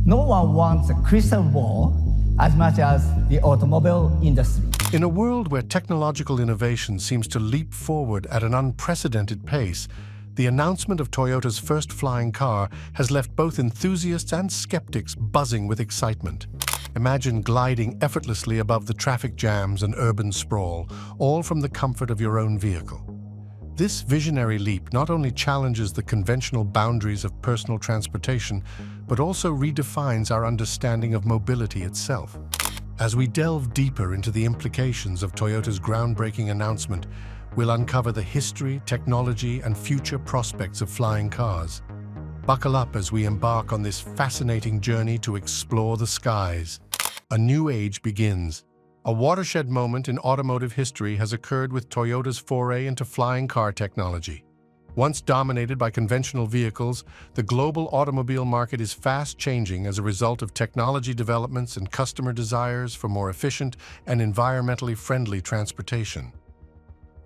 No one wants a crystal ball as much as the automobile industry. In a world where technological innovation seems to leap forward at an unprecedented pace, the announcement of Toyota's first flying car has left both enthusiasts and skeptics buzzing with excitement. Imagine gliding effortlessly above the traffic jams and urban sprawl, all from the comfort of your own vehicle. This visionary leap not only challenges the conventional boundaries of personal transportation, but also redefines our understanding of mobility itself. As we delve deeper into the implications of Toyota's groundbreaking announcement, we'll uncover the history, technology, and future prospects of flying cars. Buckle up as we embark on this fascinating journey to explore the skies. A new age begins. A watershed moment in automotive history has occurred with Toyota's foray into flying car technology. Once dominated by conventional vehicles, the global automobile market is fast changing as a result of technology developments and customer desires for more efficient and environmentally friendly transportation.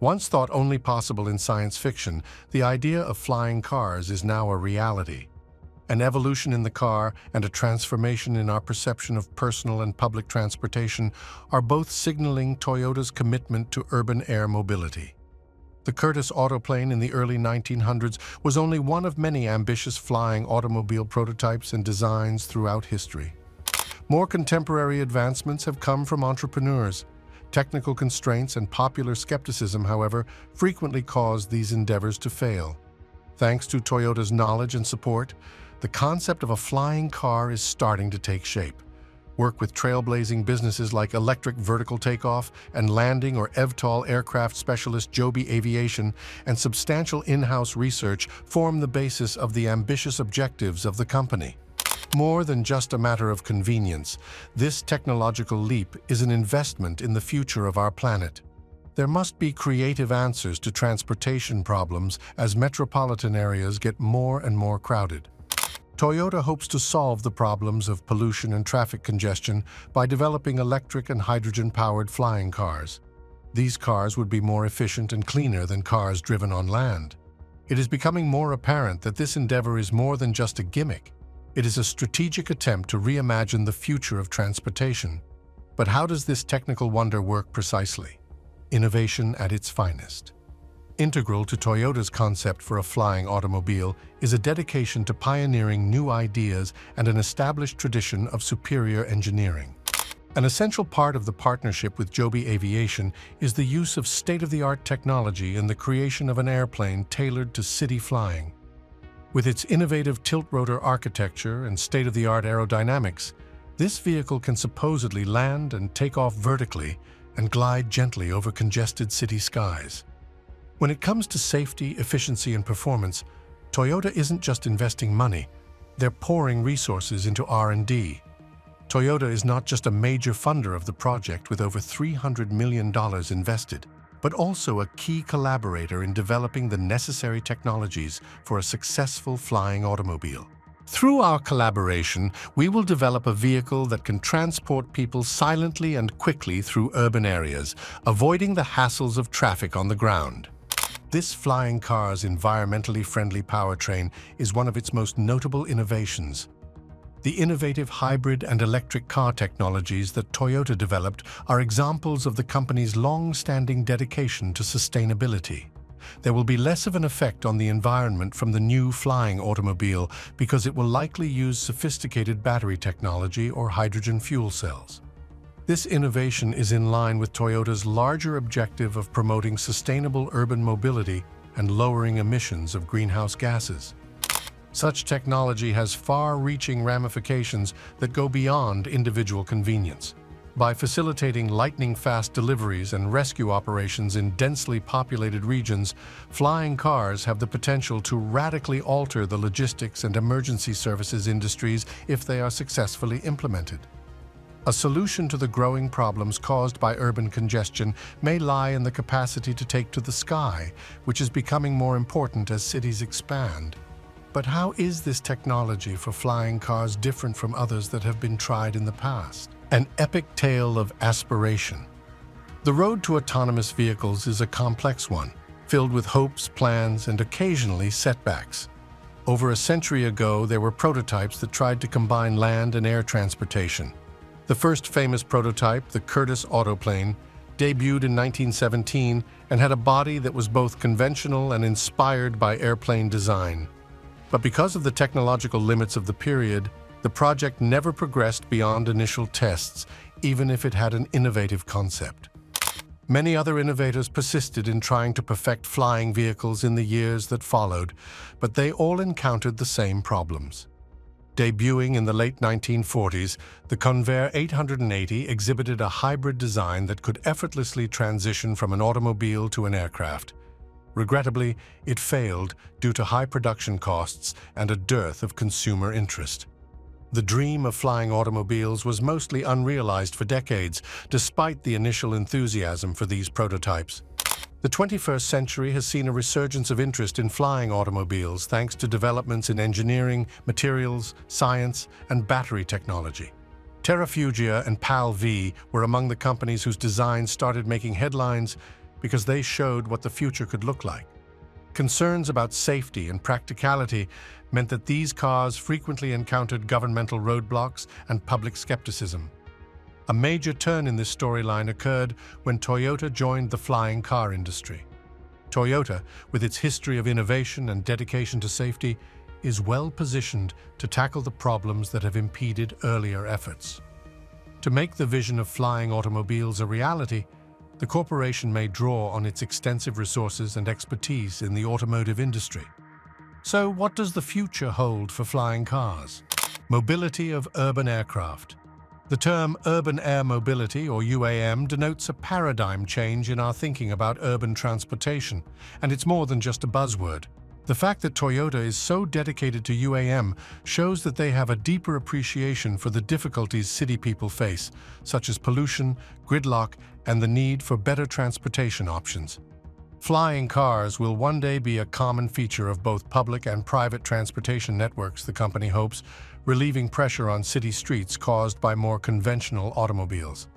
Once thought only possible in science fiction, the idea of flying cars is now a reality. An evolution in the car and a transformation in our perception of personal and public transportation are both signaling Toyota's commitment to urban air mobility. The Curtiss autoplane in the early 1900s was only one of many ambitious flying automobile prototypes and designs throughout history. More contemporary advancements have come from entrepreneurs. Technical constraints and popular skepticism, however, frequently cause these endeavors to fail. Thanks to Toyota's knowledge and support, the concept of a flying car is starting to take shape. Work with trailblazing businesses like Electric Vertical Takeoff and Landing or eVTOL aircraft specialist Joby Aviation and substantial in-house research form the basis of the ambitious objectives of the company. More than just a matter of convenience, this technological leap is an investment in the future of our planet. There must be creative answers to transportation problems as metropolitan areas get more and more crowded. Toyota hopes to solve the problems of pollution and traffic congestion by developing electric and hydrogen-powered flying cars. These cars would be more efficient and cleaner than cars driven on land. It is becoming more apparent that this endeavor is more than just a gimmick. It is a strategic attempt to reimagine the future of transportation. But how does this technical wonder work precisely? Innovation at its finest. Integral to Toyota's concept for a flying automobile is a dedication to pioneering new ideas and an established tradition of superior engineering. An essential part of the partnership with Joby Aviation is the use of state-of-the-art technology in the creation of an airplane tailored to city flying. With its innovative tilt-rotor architecture and state-of-the-art aerodynamics, this vehicle can supposedly land and take off vertically and glide gently over congested city skies. When it comes to safety, efficiency, and performance, Toyota isn't just investing money, they're pouring resources into R&D. Toyota is not just a major funder of the project with over $300 million invested, but also a key collaborator in developing the necessary technologies for a successful flying automobile. Through our collaboration, we will develop a vehicle that can transport people silently and quickly through urban areas, avoiding the hassles of traffic on the ground. This flying car's environmentally friendly powertrain is one of its most notable innovations. The innovative hybrid and electric car technologies that Toyota developed are examples of the company's long-standing dedication to sustainability. There will be less of an effect on the environment from the new flying automobile because it will likely use sophisticated battery technology or hydrogen fuel cells. This innovation is in line with Toyota's larger objective of promoting sustainable urban mobility and lowering emissions of greenhouse gases. Such technology has far-reaching ramifications that go beyond individual convenience. By facilitating lightning-fast deliveries and rescue operations in densely populated regions, flying cars have the potential to radically alter the logistics and emergency services industries if they are successfully implemented. A solution to the growing problems caused by urban congestion may lie in the capacity to take to the sky, which is becoming more important as cities expand. But how is this technology for flying cars different from others that have been tried in the past? An epic tale of aspiration. The road to autonomous vehicles is a complex one, filled with hopes, plans, and occasionally setbacks. Over a century ago, there were prototypes that tried to combine land and air transportation. The first famous prototype, the Curtiss autoplane, debuted in 1917 and had a body that was both conventional and inspired by airplane design. But because of the technological limits of the period, the project never progressed beyond initial tests, even if it had an innovative concept. Many other innovators persisted in trying to perfect flying vehicles in the years that followed, but they all encountered the same problems. Debuting in the late 1940s, the Convair 880 exhibited a hybrid design that could effortlessly transition from an automobile to an aircraft. Regrettably, it failed due to high production costs and a dearth of consumer interest. The dream of flying automobiles was mostly unrealized for decades, despite the initial enthusiasm for these prototypes. The 21st century has seen a resurgence of interest in flying automobiles thanks to developments in engineering, materials, science, and battery technology. Terrafugia and PAL-V were among the companies whose designs started making headlines because they showed what the future could look like. Concerns about safety and practicality meant that these cars frequently encountered governmental roadblocks and public skepticism. A major turn in this storyline occurred when Toyota joined the flying car industry. Toyota, with its history of innovation and dedication to safety, is well positioned to tackle the problems that have impeded earlier efforts. To make the vision of flying automobiles a reality, the corporation may draw on its extensive resources and expertise in the automotive industry. So, what does the future hold for flying cars? Mobility of urban aircraft. The term urban air mobility, or UAM, denotes a paradigm change in our thinking about urban transportation, and it's more than just a buzzword. The fact that Toyota is so dedicated to UAM shows that they have a deeper appreciation for the difficulties city people face, such as pollution, gridlock, and the need for better transportation options. Flying cars will one day be a common feature of both public and private transportation networks, the company hopes, relieving pressure on city streets caused by more conventional automobiles.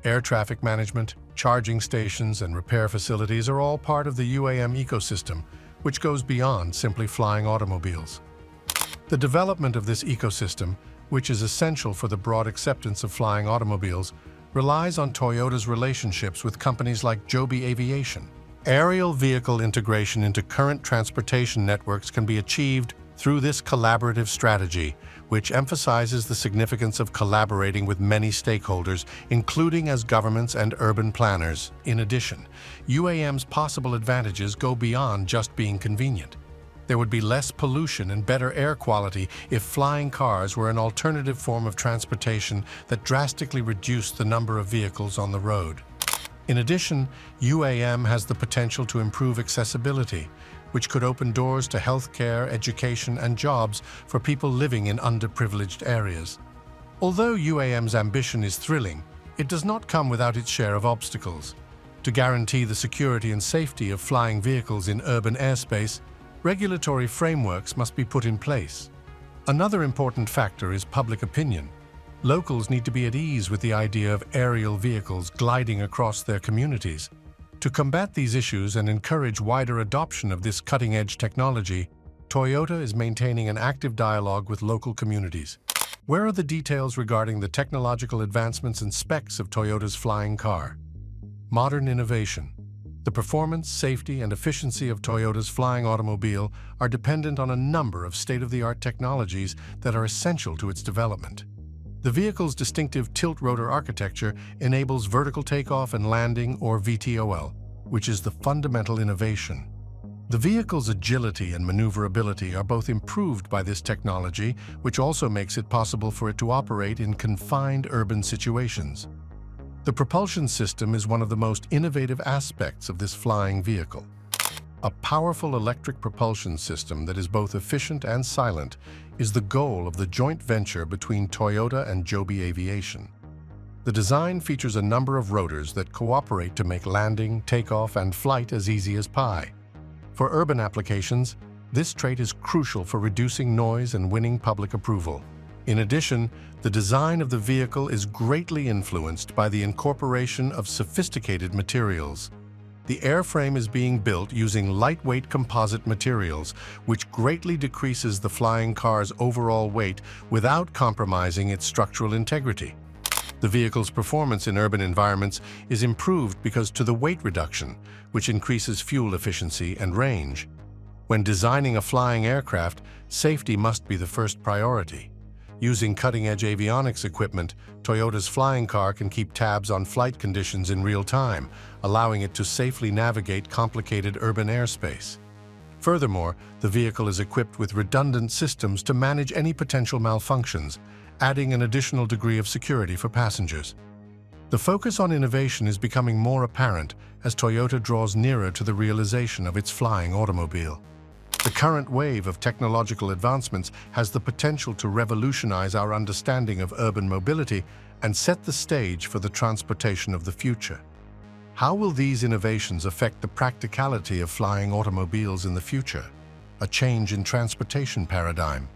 Air traffic management, charging stations, and repair facilities are all part of the UAM ecosystem, which goes beyond simply flying automobiles. The development of this ecosystem, which is essential for the broad acceptance of flying automobiles, relies on Toyota's relationships with companies like Joby Aviation. Aerial vehicle integration into current transportation networks can be achieved through this collaborative strategy, which emphasizes the significance of collaborating with many stakeholders, including as governments and urban planners. In addition, UAM's possible advantages go beyond just being convenient. There would be less pollution and better air quality if flying cars were an alternative form of transportation that drastically reduced the number of vehicles on the road. In addition, UAM has the potential to improve accessibility, which could open doors to healthcare, education, and jobs for people living in underprivileged areas. Although UAM's ambition is thrilling, it does not come without its share of obstacles. To guarantee the security and safety of flying vehicles in urban airspace, regulatory frameworks must be put in place. Another important factor is public opinion. Locals need to be at ease with the idea of aerial vehicles gliding across their communities. To combat these issues and encourage wider adoption of this cutting-edge technology, Toyota is maintaining an active dialogue with local communities. Where are the details regarding the technological advancements and specs of Toyota's flying car? Modern innovation. The performance, safety, and efficiency of Toyota's flying automobile are dependent on a number of state-of-the-art technologies that are essential to its development. The vehicle's distinctive tilt-rotor architecture enables vertical takeoff and landing, or VTOL, which is the fundamental innovation. The vehicle's agility and maneuverability are both improved by this technology, which also makes it possible for it to operate in confined urban situations. The propulsion system is one of the most innovative aspects of this flying vehicle. A powerful electric propulsion system that is both efficient and silent is the goal of the joint venture between Toyota and Joby Aviation. The design features a number of rotors that cooperate to make landing, takeoff, and flight as easy as pie. For urban applications, this trait is crucial for reducing noise and winning public approval. In addition, the design of the vehicle is greatly influenced by the incorporation of sophisticated materials. the airframe is being built using lightweight composite materials, which greatly decreases the flying car's overall weight without compromising its structural integrity. The vehicle's performance in urban environments is improved because of the weight reduction, which increases fuel efficiency and range. When designing a flying aircraft, safety must be the first priority. Using cutting-edge avionics equipment, Toyota's flying car can keep tabs on flight conditions in real time, allowing it to safely navigate complicated urban airspace. Furthermore, the vehicle is equipped with redundant systems to manage any potential malfunctions, adding an additional degree of security for passengers. The focus on innovation is becoming more apparent as Toyota draws nearer to the realization of its flying automobile. The current wave of technological advancements has the potential to revolutionize our understanding of urban mobility and set the stage for the transportation of the future. How will these innovations affect the practicality of flying automobiles in the future? A change in transportation paradigm.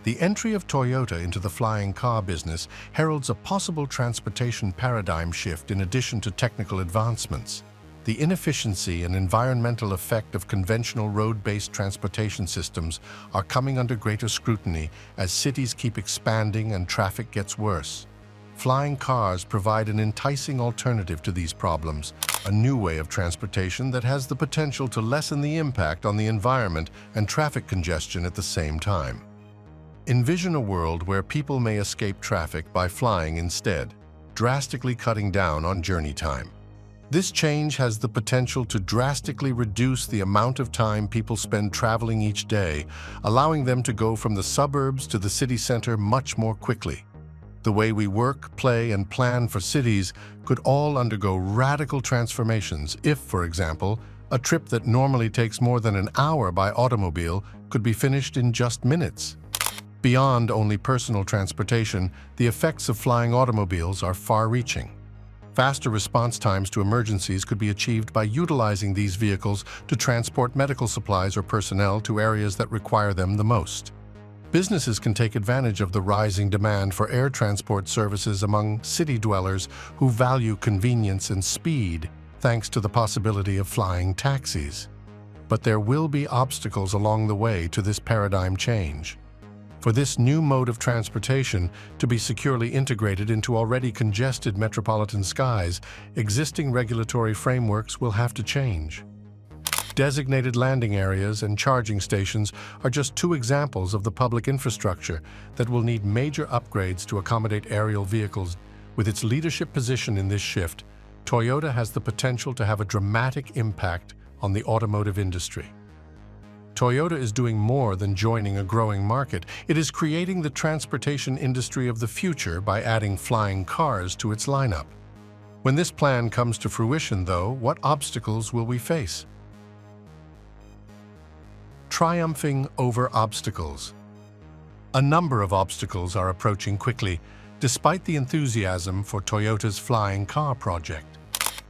The entry of Toyota into the flying car business heralds a possible transportation paradigm shift in addition to technical advancements. The inefficiency and environmental effect of conventional road-based transportation systems are coming under greater scrutiny as cities keep expanding and traffic gets worse. Flying cars provide an enticing alternative to these problems, a new way of transportation that has the potential to lessen the impact on the environment and traffic congestion at the same time. Envision a world where people may escape traffic by flying instead, drastically cutting down on journey time. This change has the potential to drastically reduce the amount of time people spend traveling each day, allowing them to go from the suburbs to the city center much more quickly. The way we work, play, and plan for cities could all undergo radical transformations if, for example, a trip that normally takes more than an hour by automobile could be finished in just minutes. Beyond only personal transportation, the effects of flying automobiles are far-reaching. Faster response times to emergencies could be achieved by utilizing these vehicles to transport medical supplies or personnel to areas that require them the most. Businesses can take advantage of the rising demand for air transport services among city dwellers who value convenience and speed, thanks to the possibility of flying taxis. But there will be obstacles along the way to this paradigm change. For this new mode of transportation to be securely integrated into already congested metropolitan skies, existing regulatory frameworks will have to change. Designated landing areas and charging stations are just two examples of the public infrastructure that will need major upgrades to accommodate aerial vehicles. With its leadership position in this shift, Toyota has the potential to have a dramatic impact on the automotive industry. Toyota is doing more than joining a growing market. It is creating the transportation industry of the future by adding flying cars to its lineup. When this plan comes to fruition, though, what obstacles will we face? Triumphing over obstacles. A number of obstacles are approaching quickly, despite the enthusiasm for Toyota's flying car project.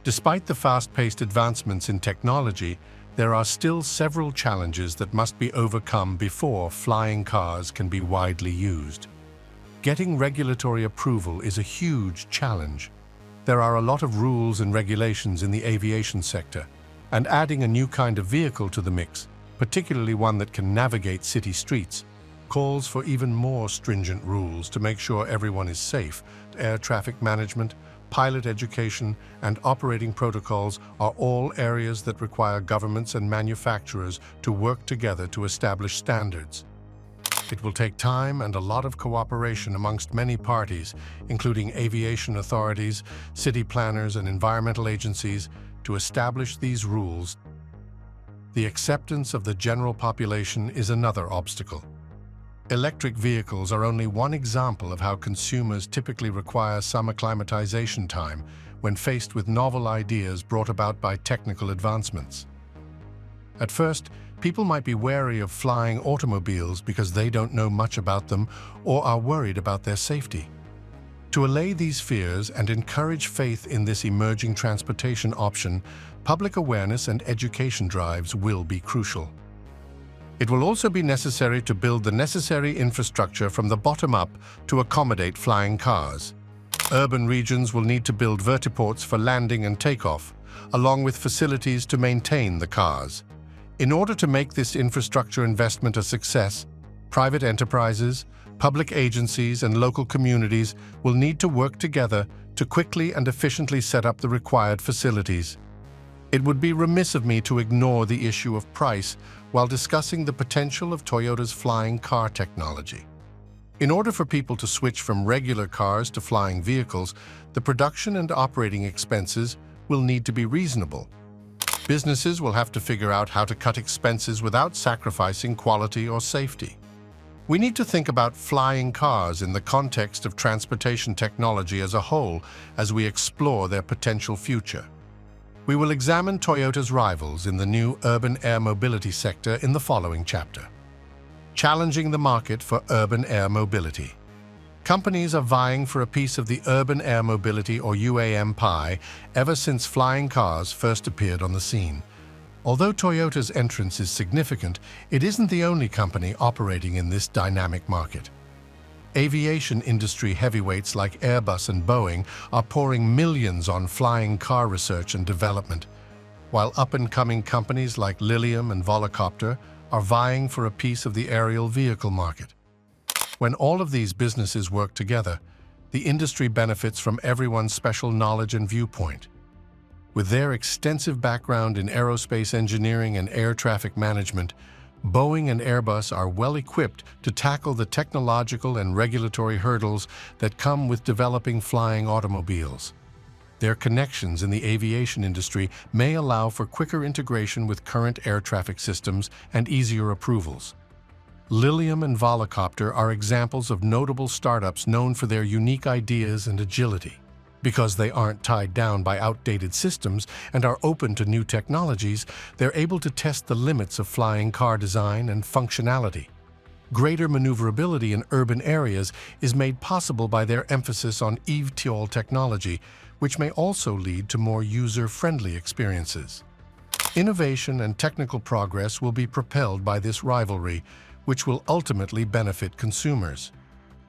Despite the fast-paced advancements in technology, there are still several challenges that must be overcome before flying cars can be widely used. Getting regulatory approval is a huge challenge. There are a lot of rules and regulations in the aviation sector, and adding a new kind of vehicle to the mix, particularly one that can navigate city streets, calls for even more stringent rules to make sure everyone is safe. Air traffic management, pilot education, and operating protocols are all areas that require governments and manufacturers to work together to establish standards. It will take time and a lot of cooperation amongst many parties, including aviation authorities, city planners, and environmental agencies, to establish these rules. The acceptance of the general population is another obstacle. Electric vehicles are only one example of how consumers typically require some acclimatization time when faced with novel ideas brought about by technical advancements. At first, people might be wary of flying automobiles because they don't know much about them or are worried about their safety. To allay these fears and encourage faith in this emerging transportation option, public awareness and education drives will be crucial. It will also be necessary to build the necessary infrastructure from the bottom up to accommodate flying cars. Urban regions will need to build vertiports for landing and takeoff, along with facilities to maintain the cars. In order to make this infrastructure investment a success, private enterprises, public agencies, and local communities will need to work together to quickly and efficiently set up the required facilities. It would be remiss of me to ignore the issue of price while discussing the potential of Toyota's flying car technology. In order for people to switch from regular cars to flying vehicles, the production and operating expenses will need to be reasonable. Businesses will have to figure out how to cut expenses without sacrificing quality or safety. We need to think about flying cars in the context of transportation technology as a whole as we explore their potential future. We will examine Toyota's rivals in the new urban air mobility sector in the following chapter. Challenging the market for urban air mobility. Companies are vying for a piece of the urban air mobility or UAM pie ever since flying cars first appeared on the scene. Although Toyota's entrance is significant, it isn't the only company operating in this dynamic market. Aviation industry heavyweights like Airbus and Boeing are pouring millions on flying car research and development, while up-and-coming companies like Lilium and Volocopter are vying for a piece of the aerial vehicle market. When all of these businesses work together, the industry benefits from everyone's special knowledge and viewpoint. With their extensive background in aerospace engineering and air traffic management, Boeing and Airbus are well equipped to tackle the technological and regulatory hurdles that come with developing flying automobiles. Their connections in the aviation industry may allow for quicker integration with current air traffic systems and easier approvals. Lilium and Volocopter are examples of notable startups known for their unique ideas and agility. Because they aren't tied down by outdated systems and are open to new technologies, they're able to test the limits of flying car design and functionality. Greater maneuverability in urban areas is made possible by their emphasis on eVTOL technology, which may also lead to more user-friendly experiences. Innovation and technical progress will be propelled by this rivalry, which will ultimately benefit consumers.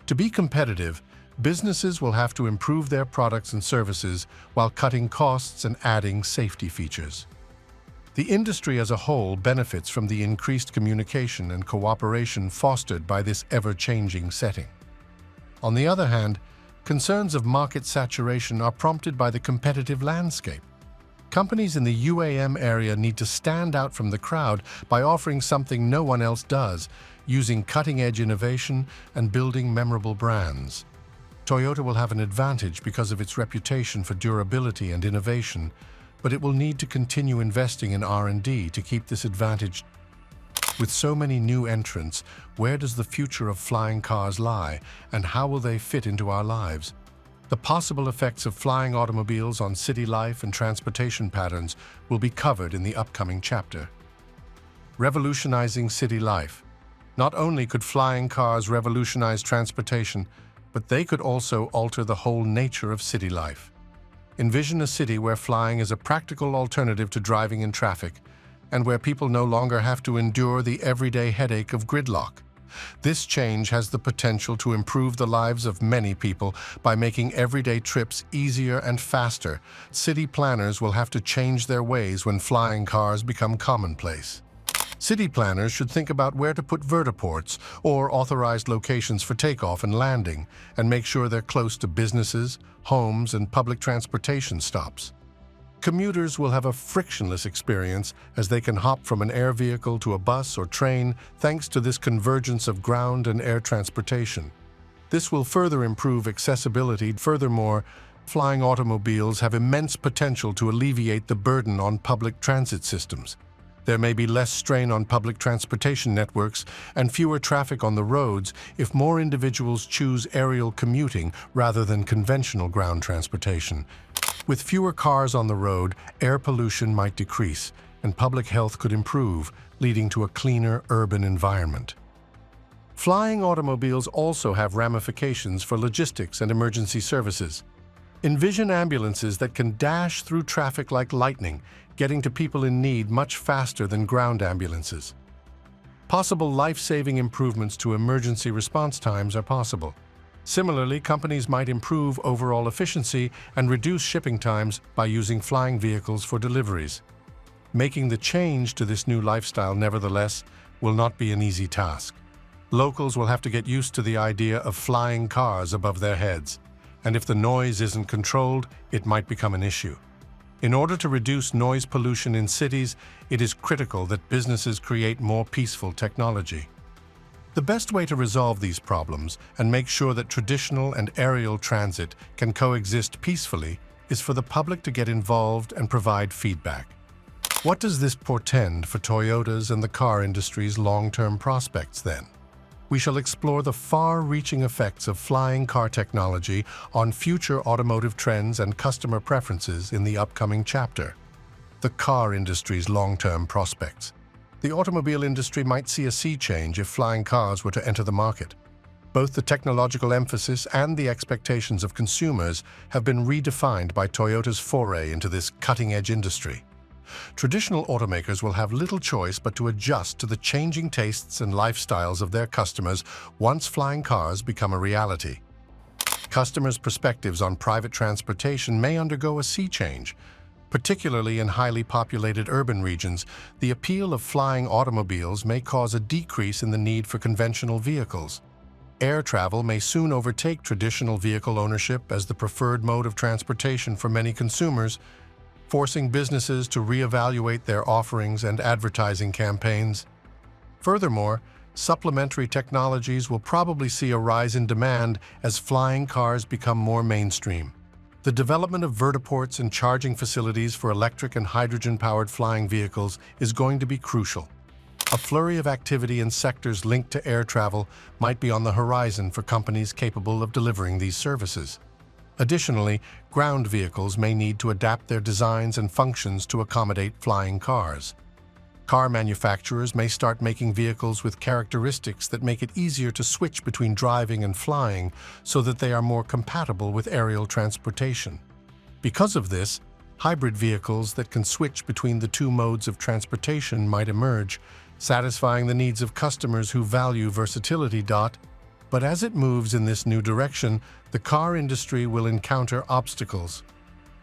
To be competitive, businesses will have to improve their products and services while cutting costs and adding safety features. The industry as a whole benefits from the increased communication and cooperation fostered by this ever-changing setting. On the other hand, concerns of market saturation are prompted by the competitive landscape. Companies in the UAM area need to stand out from the crowd by offering something no one else does, using cutting-edge innovation and building memorable brands. Toyota will have an advantage because of its reputation for durability and innovation, but it will need to continue investing in R&D to keep this advantage. With so many new entrants, where does the future of flying cars lie, and how will they fit into our lives? The possible effects of flying automobiles on city life and transportation patterns will be covered in the upcoming chapter. Revolutionizing city life. Not only could flying cars revolutionize transportation, but they could also alter the whole nature of city life. Envision a city where flying is a practical alternative to driving in traffic, and where people no longer have to endure the everyday headache of gridlock. This change has the potential to improve the lives of many people by making everyday trips easier and faster. City planners will have to change their ways when flying cars become commonplace. City planners should think about where to put vertiports or authorized locations for takeoff and landing, and make sure they're close to businesses, homes, and public transportation stops. Commuters will have a frictionless experience as they can hop from an air vehicle to a bus or train thanks to this convergence of ground and air transportation. This will further improve accessibility. Furthermore, flying automobiles have immense potential to alleviate the burden on public transit systems. There may be less strain on public transportation networks and fewer traffic on the roads if more individuals choose aerial commuting rather than conventional ground transportation. With fewer cars on the road, air pollution might decrease, and public health could improve, leading to a cleaner urban environment. Flying automobiles also have ramifications for logistics and emergency services. Envision ambulances that can dash through traffic like lightning, getting to people in need much faster than ground ambulances. Possible life-saving improvements to emergency response times are possible. Similarly, companies might improve overall efficiency and reduce shipping times by using flying vehicles for deliveries. Making the change to this new lifestyle, nevertheless, will not be an easy task. Locals will have to get used to the idea of flying cars above their heads, and if the noise isn't controlled, it might become an issue. In order to reduce noise pollution in cities, it is critical that businesses create more peaceful technology. The best way to resolve these problems and make sure that traditional and aerial transit can coexist peacefully is for the public to get involved and provide feedback. What does this portend for Toyota's and the car industry's long-term prospects then? We shall explore the far-reaching effects of flying car technology on future automotive trends and customer preferences in the upcoming chapter. The car industry's long-term prospects. The automobile industry might see a sea change if flying cars were to enter the market. Both the technological emphasis and the expectations of consumers have been redefined by Toyota's foray into this cutting-edge industry. Traditional automakers will have little choice but to adjust to the changing tastes and lifestyles of their customers once flying cars become a reality. Customers' perspectives on private transportation may undergo a sea change. Particularly in highly populated urban regions, the appeal of flying automobiles may cause a decrease in the need for conventional vehicles. Air travel may soon overtake traditional vehicle ownership as the preferred mode of transportation for many consumers, forcing businesses to reevaluate their offerings and advertising campaigns. Furthermore, supplementary technologies will probably see a rise in demand as flying cars become more mainstream. The development of vertiports and charging facilities for electric and hydrogen-powered flying vehicles is going to be crucial. A flurry of activity in sectors linked to air travel might be on the horizon for companies capable of delivering these services. Additionally, ground vehicles may need to adapt their designs and functions to accommodate flying cars. Car manufacturers may start making vehicles with characteristics that make it easier to switch between driving and flying so that they are more compatible with aerial transportation. Because of this, hybrid vehicles that can switch between the two modes of transportation might emerge, satisfying the needs of customers who value versatility. But as it moves in this new direction, the car industry will encounter obstacles.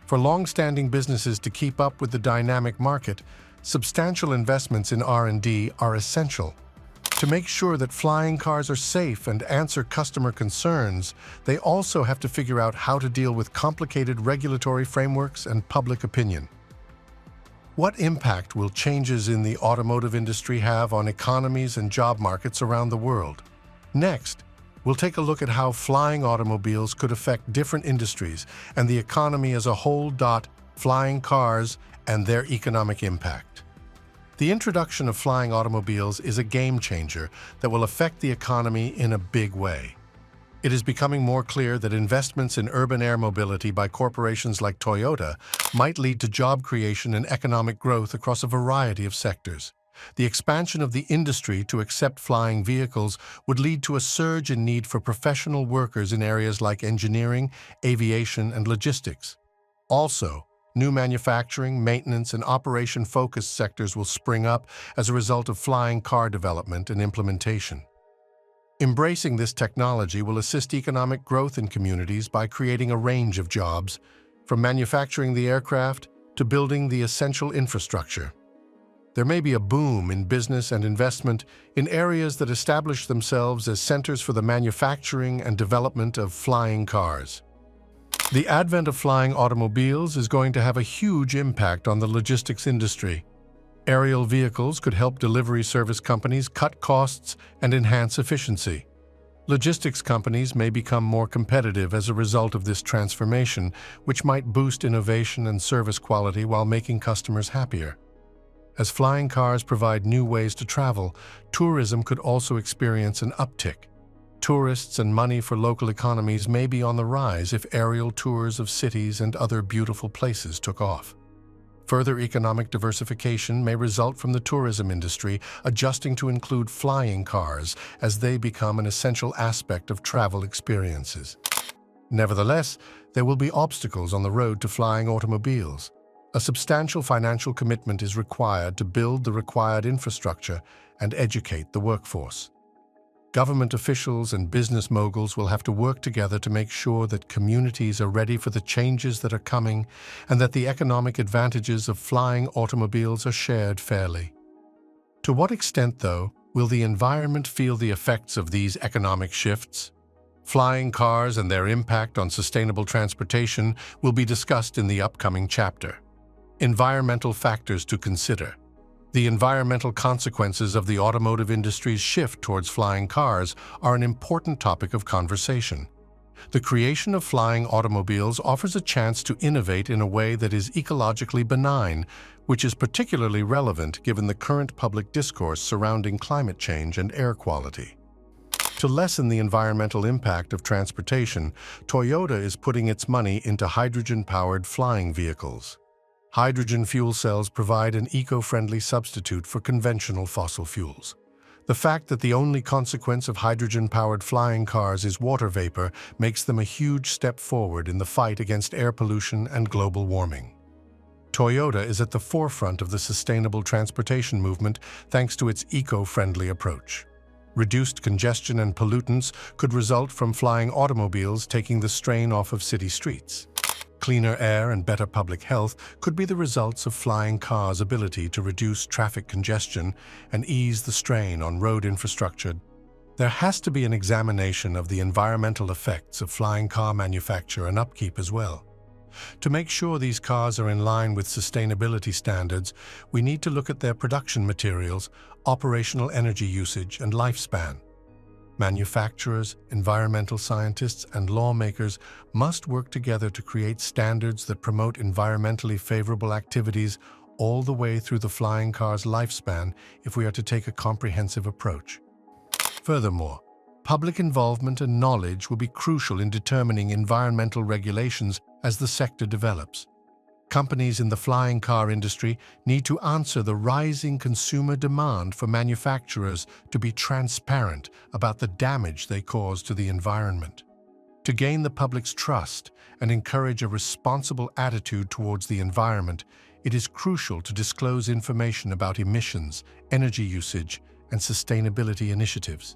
For long-standing businesses to keep up with the dynamic market, substantial investments in R&D are essential. To make sure that flying cars are safe and answer customer concerns, they also have to figure out how to deal with complicated regulatory frameworks and public opinion. What impact will changes in the automotive industry have on economies and job markets around the world? Next, we'll take a look at how flying automobiles could affect different industries and the economy as a whole. Flying cars and their economic impact. The introduction of flying automobiles is a game changer that will affect the economy in a big way. It is becoming more clear that investments in urban air mobility by corporations like Toyota might lead to job creation and economic growth across a variety of sectors. The expansion of the industry to accept flying vehicles would lead to a surge in need for professional workers in areas like engineering, aviation, and logistics. Also, new manufacturing, maintenance, and operation-focused sectors will spring up as a result of flying car development and implementation. Embracing this technology will assist economic growth in communities by creating a range of jobs, from manufacturing the aircraft to building the essential infrastructure. There may be a boom in business and investment in areas that establish themselves as centers for the manufacturing and development of flying cars. The advent of flying automobiles is going to have a huge impact on the logistics industry. Aerial vehicles could help delivery service companies cut costs and enhance efficiency. Logistics companies may become more competitive as a result of this transformation, which might boost innovation and service quality while making customers happier. As flying cars provide new ways to travel, tourism could also experience an uptick. Tourists and money for local economies may be on the rise if aerial tours of cities and other beautiful places took off. Further economic diversification may result from the tourism industry adjusting to include flying cars as they become an essential aspect of travel experiences. Nevertheless, there will be obstacles on the road to flying automobiles. A substantial financial commitment is required to build the required infrastructure and educate the workforce. Government officials and business moguls will have to work together to make sure that communities are ready for the changes that are coming and that the economic advantages of flying automobiles are shared fairly. To what extent, though, will the environment feel the effects of these economic shifts? Flying cars and their impact on sustainable transportation will be discussed in the upcoming chapter. Environmental factors to consider. The environmental consequences of the automotive industry's shift towards flying cars are an important topic of conversation. The creation of flying automobiles offers a chance to innovate in a way that is ecologically benign, which is particularly relevant given the current public discourse surrounding climate change and air quality. To lessen the environmental impact of transportation, Toyota is putting its money into hydrogen-powered flying vehicles. Hydrogen fuel cells provide an eco-friendly substitute for conventional fossil fuels. The fact that the only consequence of hydrogen-powered flying cars is water vapor makes them a huge step forward in the fight against air pollution and global warming. Toyota is at the forefront of the sustainable transportation movement thanks to its eco-friendly approach. Reduced congestion and pollutants could result from flying automobiles taking the strain off of city streets. Cleaner air and better public health could be the results of flying cars' ability to reduce traffic congestion and ease the strain on road infrastructure. There has to be an examination of the environmental effects of flying car manufacture and upkeep as well. To make sure these cars are in line with sustainability standards, we need to look at their production materials, operational energy usage, and lifespan. Manufacturers, environmental scientists, and lawmakers must work together to create standards that promote environmentally favorable activities all the way through the flying car's lifespan if we are to take a comprehensive approach. Furthermore, public involvement and knowledge will be crucial in determining environmental regulations as the sector develops. Companies in the flying car industry need to answer the rising consumer demand for manufacturers to be transparent about the damage they cause to the environment. To gain the public's trust and encourage a responsible attitude towards the environment, it is crucial to disclose information about emissions, energy usage, and sustainability initiatives.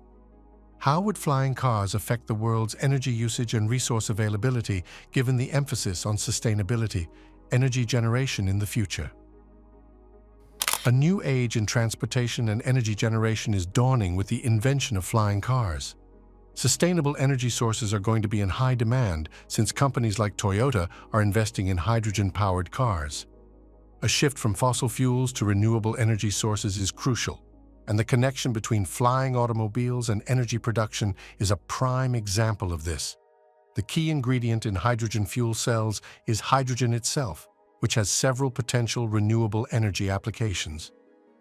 How would flying cars affect the world's energy usage and resource availability given the emphasis on sustainability, energy generation in the future? A new age in transportation and energy generation is dawning with the invention of flying cars. Sustainable energy sources are going to be in high demand since companies like Toyota are investing in hydrogen-powered cars. A shift from fossil fuels to renewable energy sources is crucial, and the connection between flying automobiles and energy production is a prime example of this. The key ingredient in hydrogen fuel cells is hydrogen itself, which has several potential renewable energy applications.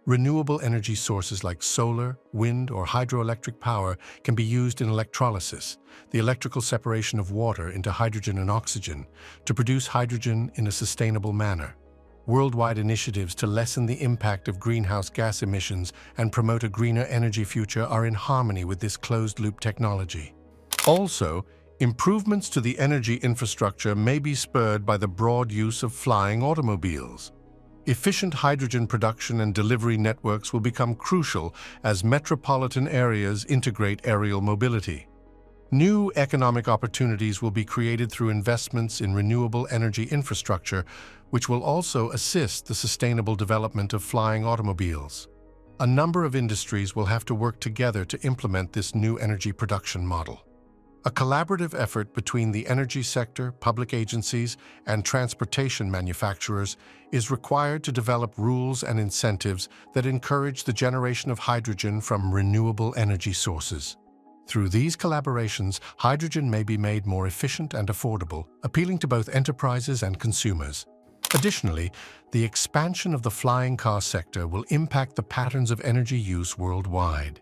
Renewable energy sources like solar, wind, or hydroelectric power can be used in electrolysis, the electrical separation of water into hydrogen and oxygen, to produce hydrogen in a sustainable manner. Worldwide initiatives to lessen the impact of greenhouse gas emissions and promote a greener energy future are in harmony with this closed-loop technology. Also, improvements to the energy infrastructure may be spurred by the broad use of flying automobiles. Efficient hydrogen production and delivery networks will become crucial as metropolitan areas integrate aerial mobility. New economic opportunities will be created through investments in renewable energy infrastructure, which will also assist the sustainable development of flying automobiles. A number of industries will have to work together to implement this new energy production model. A collaborative effort between the energy sector, public agencies, and transportation manufacturers is required to develop rules and incentives that encourage the generation of hydrogen from renewable energy sources. Through these collaborations, hydrogen may be made more efficient and affordable, appealing to both enterprises and consumers. Additionally, the expansion of the flying car sector will impact the patterns of energy use worldwide.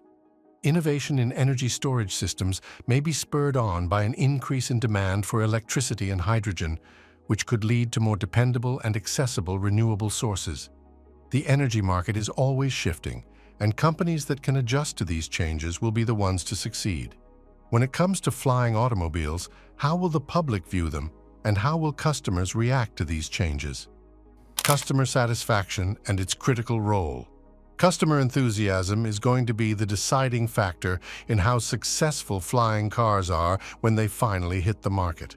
Innovation in energy storage systems may be spurred on by an increase in demand for electricity and hydrogen, which could lead to more dependable and accessible renewable sources. The energy market is always shifting, and companies that can adjust to these changes will be the ones to succeed. When it comes to flying automobiles, how will the public view them, and how will customers react to these changes? Customer satisfaction and its critical role. Customer enthusiasm is going to be the deciding factor in how successful flying cars are when they finally hit the market.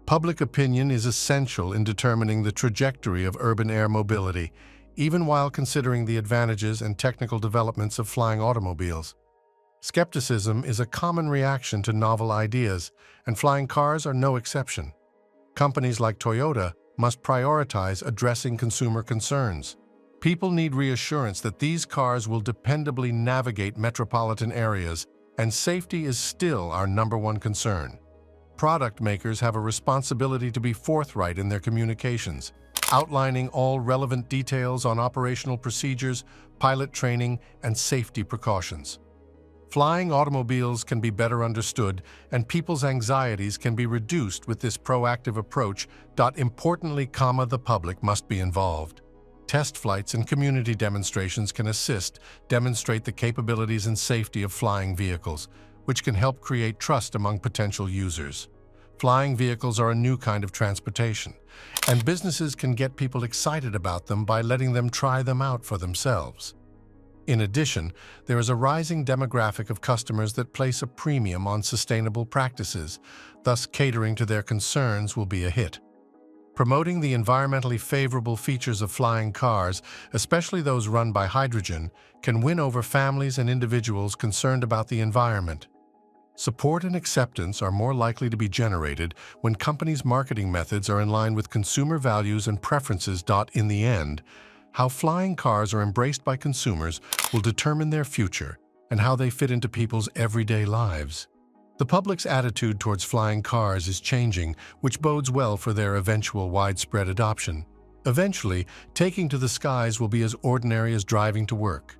Public opinion is essential in determining the trajectory of urban air mobility, even while considering the advantages and technical developments of flying automobiles. Skepticism is a common reaction to novel ideas, and flying cars are no exception. Companies like Toyota must prioritize addressing consumer concerns. People need reassurance that these cars will dependably navigate metropolitan areas, and safety is still our #1 concern. Product makers have a responsibility to be forthright in their communications, outlining all relevant details on operational procedures, pilot training, and safety precautions. Flying automobiles can be better understood, and people's anxieties can be reduced with this proactive approach. Importantly, the public must be involved. Test flights and community demonstrations can demonstrate the capabilities and safety of flying vehicles, which can help create trust among potential users. Flying vehicles are a new kind of transportation, and businesses can get people excited about them by letting them try them out for themselves. In addition, there is a rising demographic of customers that place a premium on sustainable practices, thus catering to their concerns will be a hit. Promoting the environmentally favorable features of flying cars, especially those run by hydrogen, can win over families and individuals concerned about the environment. Support and acceptance are more likely to be generated when companies' marketing methods are in line with consumer values and preferences. In the end, how flying cars are embraced by consumers will determine their future and how they fit into people's everyday lives. The public's attitude towards flying cars is changing, which bodes well for their eventual widespread adoption. Eventually, taking to the skies will be as ordinary as driving to work.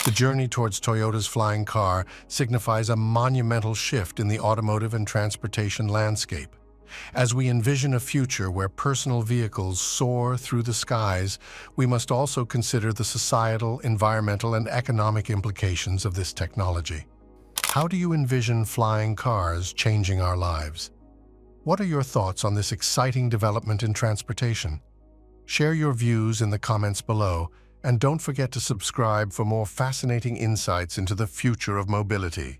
The journey towards Toyota's flying car signifies a monumental shift in the automotive and transportation landscape. As we envision a future where personal vehicles soar through the skies, we must also consider the societal, environmental, and economic implications of this technology. How do you envision flying cars changing our lives? What are your thoughts on this exciting development in transportation? Share your views in the comments below, and don't forget to subscribe for more fascinating insights into the future of mobility.